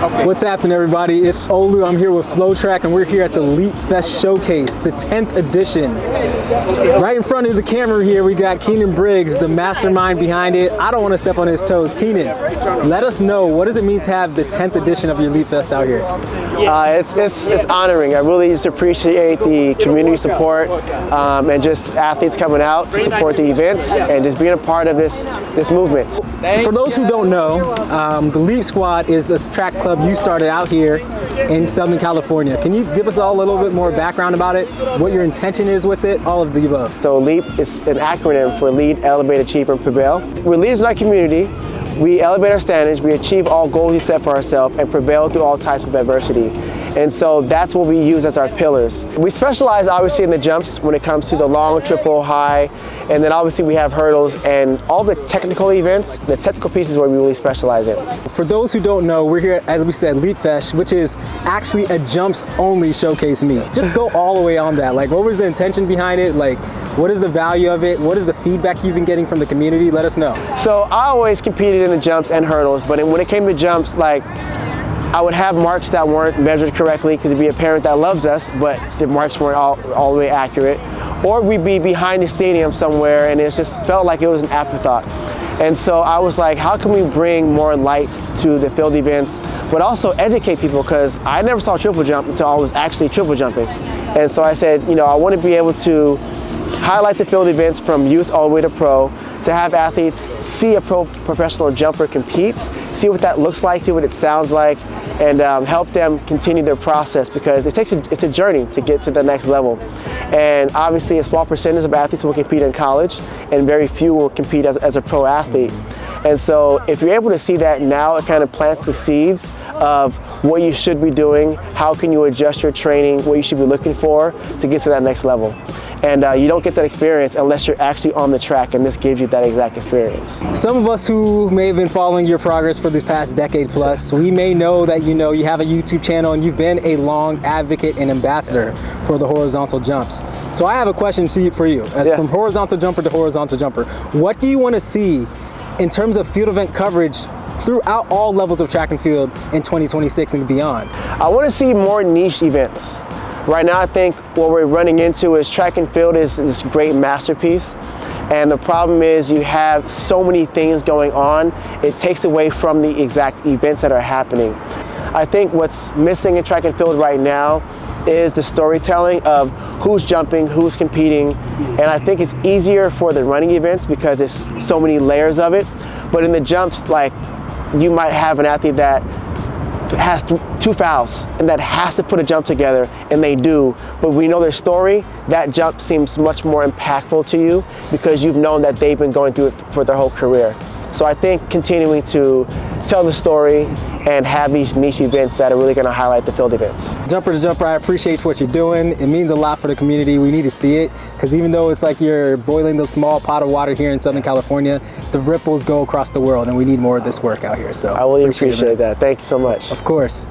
What's happening, everybody? It's Olu. I'm here with FloTrack, and we're here at the Leap Fest Showcase, the 10th edition. Right in front of the camera here, we got Keinan Briggs, the mastermind behind it. I don't want to step on his toes. Keinan, let us know, what does it mean to have the 10th edition of your Leap Fest out here? It's honoring. I really just appreciate the community support and just athletes coming out to support the events and just being a part of this movement. For those who don't know, the Leap Squad is a track club you started out here in Southern California. Can you give us all a little bit more background about it, what your intention is with it, all of the above? So LEAP is an acronym for Lead, Elevate, Achieve, and Prevail. We're leaders in our community. We elevate our standards, we achieve all goals we set for ourselves, and prevail through all types of adversity. And so that's what we use as our pillars. We specialize obviously in the jumps when it comes to the long, triple, high, and then obviously we have hurdles and all the technical events, the technical pieces where we really specialize in. For those who don't know, we're here, as we said, Leap Fest, which is actually a jumps only showcase meet. Just go all the way on that. Like, what was the intention behind it? Like, what is the value of it? What is the feedback you've been getting from the community? Let us know. So I always competed in the jumps and hurdles, but when it came to jumps, like, I would have marks that weren't measured correctly because it'd be a parent that loves us, but the marks weren't all the way accurate. Or we'd be behind the stadium somewhere and it just felt like it was an afterthought. And so I was like, how can we bring more light to the field events, but also educate people, because I never saw triple jump until I was actually triple jumping. And so I said, you know, I want to be able to highlight the field events from youth all the way to pro, to have athletes see a professional jumper compete, see what that looks like, see what it sounds like, and help them continue their process, because it's a journey to get to the next level. And obviously a small percentage of athletes will compete in college, and very few will compete as a pro athlete. And so if you're able to see that now, it kind of plants the seeds of what you should be doing, how can you adjust your training, what you should be looking for to get to that next level. And you don't get that experience unless you're actually on the track, and this gives you that exact experience. Some of us who may have been following your progress for this past decade plus, we may know that you have a YouTube channel and you've been a long advocate and ambassador for the horizontal jumps. So I have a question for you. From horizontal jumper to horizontal jumper, what do you want to see in terms of field event coverage throughout all levels of track and field in 2026 and beyond? I want to see more niche events. Right now, I think what we're running into is track and field is this great masterpiece. And the problem is you have so many things going on, it takes away from the exact events that are happening. I think what's missing in track and field right now is the storytelling of who's jumping, who's competing. And I think it's easier for the running events because there's so many layers of it. But in the jumps, like, you might have an athlete that has two fouls and that has to put a jump together, and they do, but we know their story. That jump seems much more impactful to you because you've known that they've been going through it for their whole career. So I think continuing to tell the story and have these niche events that are really going to highlight the field events. Jumper to jumper, I appreciate what you're doing. It means a lot for the community. We need to see it, because even though it's like you're boiling the small pot of water here in Southern California, the ripples go across the world, and we need more of this work out here. So I really appreciate that. Thank you so much. Of course.